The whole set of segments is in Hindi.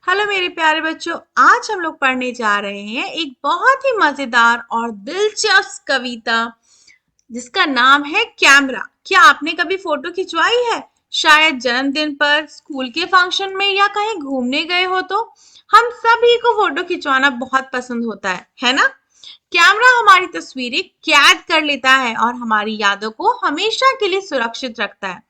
हेलो मेरे प्यारे बच्चों, आज हम लोग पढ़ने जा रहे हैं एक बहुत ही मजेदार और दिलचस्प कविता जिसका नाम है कैमरा। क्या आपने कभी फोटो खिंचवाई है? शायद जन्मदिन पर, स्कूल के फंक्शन में या कहीं घूमने गए हो तो। हम सभी को फोटो खिंचवाना बहुत पसंद होता है ना? कैमरा हमारी तस्वीरें कैद कर लेता है और हमारी यादों को हमेशा के लिए सुरक्षित रखता है।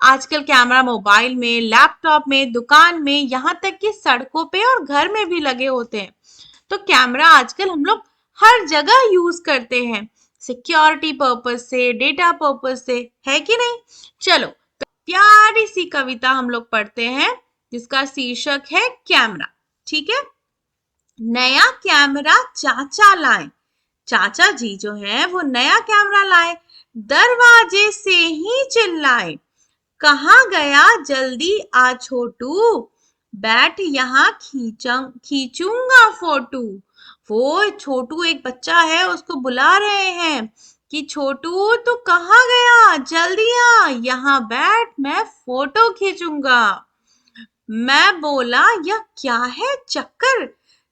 आजकल कैमरा मोबाइल में, लैपटॉप में, दुकान में, यहाँ तक कि सड़कों पे और घर में भी लगे होते हैं। तो कैमरा आजकल हम लोग हर जगह यूज करते हैं, सिक्योरिटी पर्पस से, डेटा पर्पस से, है कि नहीं? चलो, तो प्यारी सी कविता हम लोग पढ़ते हैं जिसका शीर्षक है कैमरा। ठीक है। नया कैमरा चाचा लाए। चाचा जी जो है वो नया कैमरा लाए। दरवाजे से ही चिल्लाए, कहाँ गया जल्दी आ छोटू, बैठ यहाँ खींचूंगा फोटू। वो छोटू एक बच्चा है, उसको बुला रहे हैं कि छोटू तू कहाँ गया, जल्दी आ यहाँ बैठ, मैं फोटो खींचूंगा। मैं बोला यह क्या है चक्कर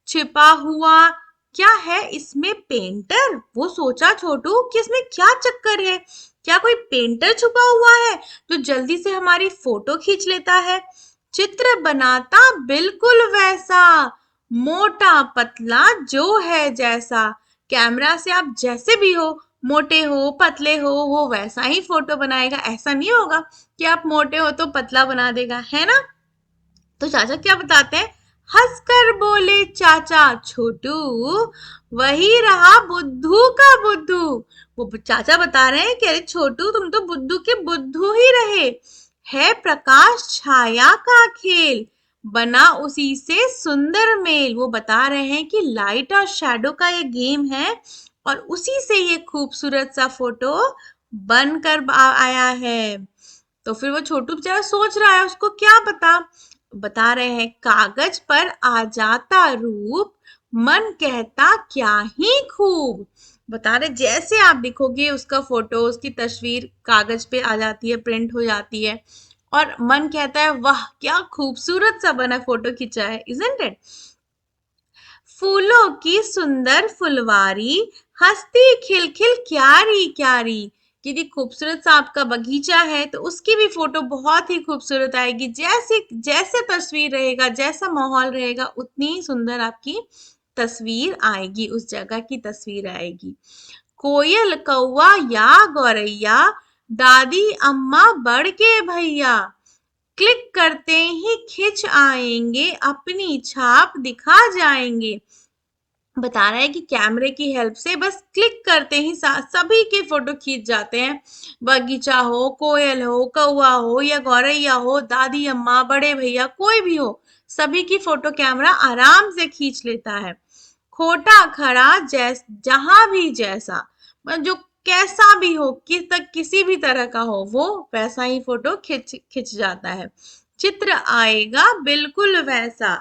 छिपा हुआ, क्या है इसमें पेंटर। वो सोचा छोटू कि इसमें क्या चक्कर है, क्या कोई पेंटर छुपा हुआ है तो जल्दी से हमारी फोटो खींच लेता है। चित्र बनाता बिल्कुल वैसा, मोटा पतला जो है जैसा। कैमरा से आप जैसे भी हो, मोटे हो पतले हो, वो वैसा ही फोटो बनाएगा। ऐसा नहीं होगा कि आप मोटे हो तो पतला बना देगा, है ना? तो चाचा क्या बताते हैं? हंसकर बोले चाचा छोटू, वही रहा बुद्धू का बुद्धू। वो चाचा बता रहे हैं कि अरे छोटू तुम तो बुद्धू के बुद्धू ही रहे। है प्रकाश छाया का खेल, बना उसी से सुंदर मेल। वो बता रहे हैं कि लाइट और शैडो का ये गेम है और उसी से ये खूबसूरत सा फोटो बनकर आया है। तो फिर वो छोटू बेचारा सोच रहा है, उसको क्या पता। बता रहे हैं कागज पर आ जाता रूप, मन कहता क्या ही खूब। बता रहे जैसे आप दिखोगे उसका फोटो, उसकी तस्वीर कागज पे आ जाती है, प्रिंट हो जाती है और मन कहता है वाह क्या खूबसूरत सा बना फोटो खींचा है, इजंट इट? फूलों की सुंदर फुलवारी, हंसती खिलखिल क्यारी क्यारी। यदि खूबसूरत सा आपका बगीचा है तो उसकी भी फोटो बहुत ही खूबसूरत आएगी। जैसे जैसे तस्वीर रहेगा, जैसा माहौल रहेगा, उतनी ही सुंदर आपकी तस्वीर आएगी, उस जगह की तस्वीर आएगी। कोयल कौवा या गौरैया, दादी अम्मा बड़ के भैया, क्लिक करते ही खिंच आएंगे, अपनी छाप दिखा जाएंगे। बता रहा है कि कैमरे की हेल्प से बस क्लिक करते ही सभी के फोटो खींच जाते हैं। बगीचा हो, कोयल हो, कौवा हो या गौरैया हो, दादी अम्मा, बड़े भैया, कोई भी हो, सभी की फोटो कैमरा आराम से खींच लेता है। खोटा खड़ा जहां भी जैसा, मतलब जो कैसा भी हो, किसी भी तरह का हो, वो वैसा ही फोटो खिंच खिंच जाता है। चित्र आएगा बिल्कुल वैसा,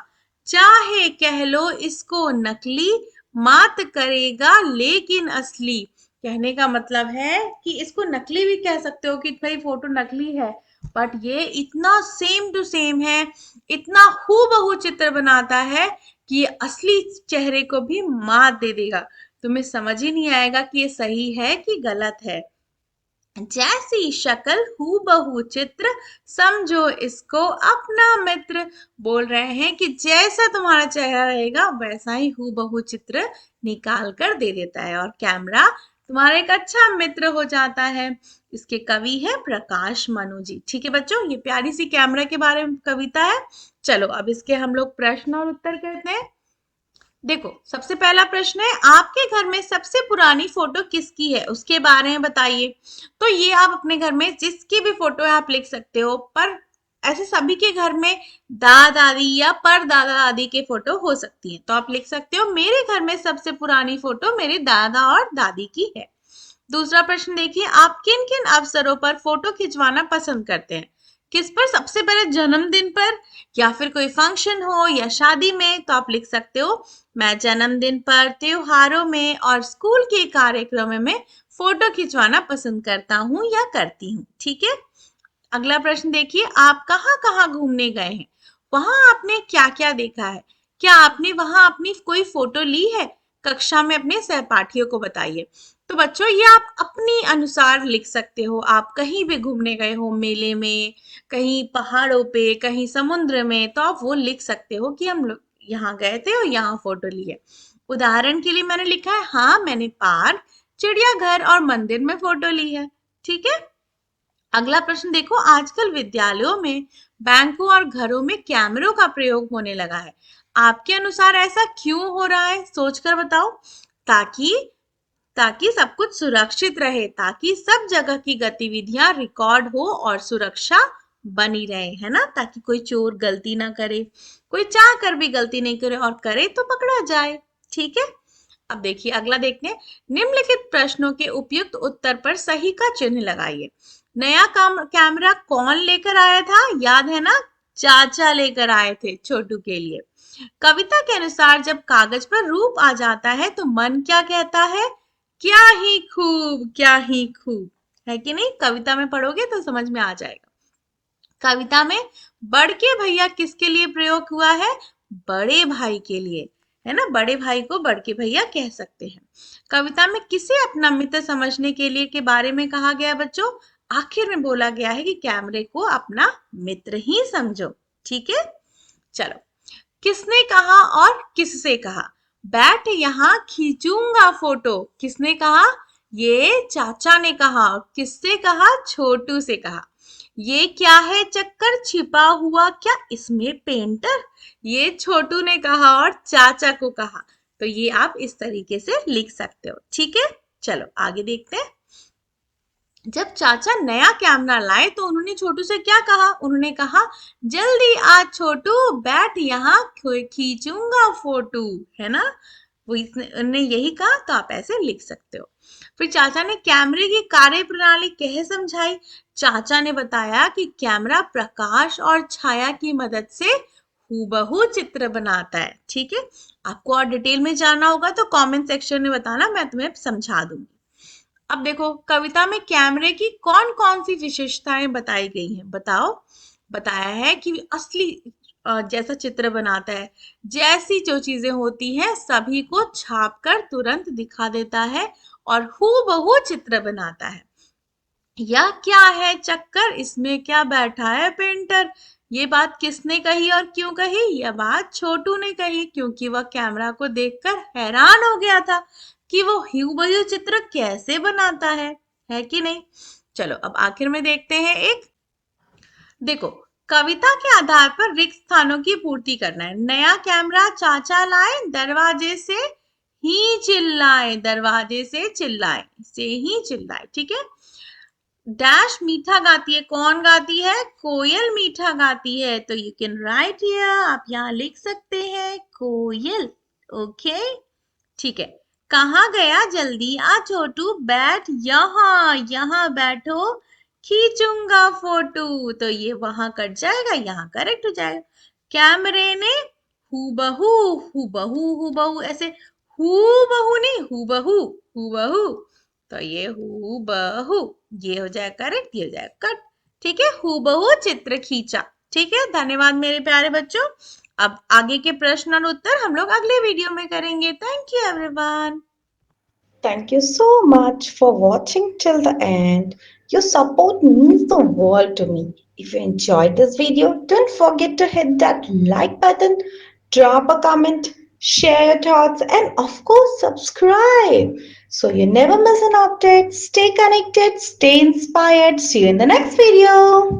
चाहे कह लो इसको नकली, मात करेगा लेकिन असली। कहने का मतलब है कि इसको नकली भी कह सकते हो कि भाई फोटो नकली है, बट ये इतना सेम टू सेम है, इतना हूबहू चित्र बनाता है कि ये असली चेहरे को भी मात दे देगा। तुम्हें समझ ही नहीं आएगा कि ये सही है कि गलत है। जैसी शक्ल हूबहू चित्र, समझो इसको अपना मित्र। बोल रहे हैं कि जैसा तुम्हारा चेहरा रहेगा वैसा ही हूबहू चित्र निकाल कर दे देता है और कैमरा तुम्हारा एक अच्छा मित्र हो जाता है। इसके कवि है प्रकाश मनु जी। ठीक है बच्चों, ये प्यारी सी कैमरा के बारे में कविता है। चलो अब इसके हम लोग प्रश्न और उत्तर करते हैं। देखो, सबसे पहला प्रश्न है आपके घर में सबसे पुरानी फोटो किसकी है, उसके बारे में बताइए। तो ये आप अपने घर में जिसकी भी फोटो है आप लिख सकते हो, पर ऐसे सभी के घर में दादा दादी या पर दादा दादी के फोटो हो सकती है। तो आप लिख सकते हो मेरे घर में सबसे पुरानी फोटो मेरे दादा और दादी की है। दूसरा प्रश्न देखिए, आप किन किन अवसरों पर फोटो खिंचवाना पसंद करते हैं? किस पर? सबसे पहले जन्मदिन पर, या फिर कोई फंक्शन हो या शादी में। तो आप लिख सकते हो मैं जन्मदिन पर, त्योहारों में और स्कूल के कार्यक्रमों में फोटो खिंचवाना पसंद करता हूँ या करती हूँ। ठीक है। अगला प्रश्न देखिए, आप कहाँ कहाँ घूमने गए हैं? वहां आपने क्या क्या देखा है? क्या आपने वहां अपनी कोई फोटो ली है? कक्षा में अपने सहपाठियों को बताइए। तो बच्चों, ये आप अपनी अनुसार लिख सकते हो। आप कहीं भी घूमने गए हो, मेले में, कहीं पहाड़ों पे, कहीं समुद्र में, तो आप वो लिख सकते हो कि हम लोग यहाँ गए थे और यहाँ फोटो ली है। उदाहरण के लिए मैंने लिखा है, हाँ मैंने पार्क, चिड़ियाघर और मंदिर में फोटो ली है। ठीक है। अगला प्रश्न देखो, आजकल विद्यालयों में, बैंकों और घरों में कैमरों का प्रयोग होने लगा है। आपके अनुसार ऐसा क्यों हो रहा है? सोचकर बताओ। ताकि ताकि सब कुछ सुरक्षित रहे, ताकि सब जगह की गतिविधियां रिकॉर्ड हो और सुरक्षा बनी रहे, है ना? ताकि कोई चोर गलती ना करे, कोई चाह कर भी गलती नहीं करे, और करे तो पकड़ा जाए। ठीक है। अब देखिए अगला देखते हैं। निम्नलिखित प्रश्नों के उपयुक्त उत्तर पर सही का चिन्ह लगाइए। नया कैमरा कौन लेकर आया था? याद है ना? चाचा लेकर आए थे छोटू के लिए। कविता के अनुसार जब कागज पर रूप आ जाता है तो मन क्या कहता है? क्या ही खूब, क्या ही खूब। है कि नहीं? कविता में पढ़ोगे तो समझ में आ जाएगा। कविता में बड़के भैया किसके लिए प्रयोग हुआ है? बड़े भाई के लिए, है ना? बड़े भाई को बड़के भैया कह सकते हैं। कविता में किसे अपना मित्र समझने के लिए के बारे में कहा गया बच्चों? आखिर में बोला गया है कि कैमरे को अपना मित्र ही समझो। ठीक है। चलो, किसने कहा और किससे कहा? बैठ यहाँ खींचूंगा फोटो। किसने कहा? ये चाचा ने कहा। और किससे कहा? छोटू से कहा। ये क्या है चक्कर छिपा हुआ, क्या इसमें पेंटर? ये छोटू ने कहा और चाचा को कहा। तो ये आप इस तरीके से लिख सकते हो। ठीक है। चलो आगे देखते हैं। जब चाचा नया कैमरा लाए तो उन्होंने छोटू से क्या कहा? उन्होंने कहा, जल्दी आ छोटू, बैठ यहाँ खींचूंगा फोटो। है ना? वो इसने यही कहा, तो आप ऐसे लिख सकते हो। फिर चाचा ने कैमरे की कार्य प्रणाली कह समझाई। चाचा ने बताया कि कैमरा प्रकाश और छाया की मदद से हूबहू चित्र बनाता है। ठीक है। आपको और डिटेल में जानना होगा तो कमेंट सेक्शन में बताना, मैं तुम्हें समझा दूंगी। अब देखो, कविता में कैमरे की कौन कौन सी विशेषताएं बताई गई हैं? बताओ। बताया है कि असली जैसा चित्र बनाता है, जैसी जो चीजें होती हैं सभी को छाप कर तुरंत दिखा देता है और हूबहू चित्र बनाता है। यह क्या है चक्कर, इसमें क्या बैठा है पेंटर? ये बात किसने कही और क्यों कही? यह बात छोटू ने कही, क्योंकि वह कैमरा को देखकर हैरान हो गया था कि वो हूबहू चित्र कैसे बनाता है कि नहीं? चलो अब आखिर में देखते हैं। एक देखो, कविता के आधार पर रिक्त स्थानों की पूर्ति करना है। नया कैमरा चाचा लाए, दरवाजे से ही चिल्लाए, दरवाजे से चिल्लाए, से ही चिल्लाए। ठीक है। डैश मीठा गाती है, कौन गाती है? कोयल मीठा गाती है। तो यू कैन राइट हियर, आप यहाँ लिख सकते हैं कोयल। ओके। ठीक है। कहाँ गया? जल्दी आ छोटू, बैठ यहाँ, यहाँ बैठो, खींचूंगा फोटो। तो ये वहां कट जाएगा, यहाँ करेक्ट हो जाएगा। कैमरे ने हूबहू, हूबहू, हूबहू, ऐसे हूबहू नहीं, हूबहू, हूबहू। तो ये हूबहू, ये हो जाए करेक्ट, ये हो जाए कट। ठीक है। हूबहू चित्र खींचा। ठीक है। धन्यवाद मेरे प्यारे बच्चों। अब आगे के प्रश्न और उत्तर हम लोग अगले वीडियो में करेंगे। Thank you everyone. Thank you so much for watching till the end. Your support means the world to me. If you enjoyed this video, don't forget to hit that like button, drop a comment, share your thoughts, and of course, subscribe so you never miss an update. Stay connected, stay inspired. See you in the next video.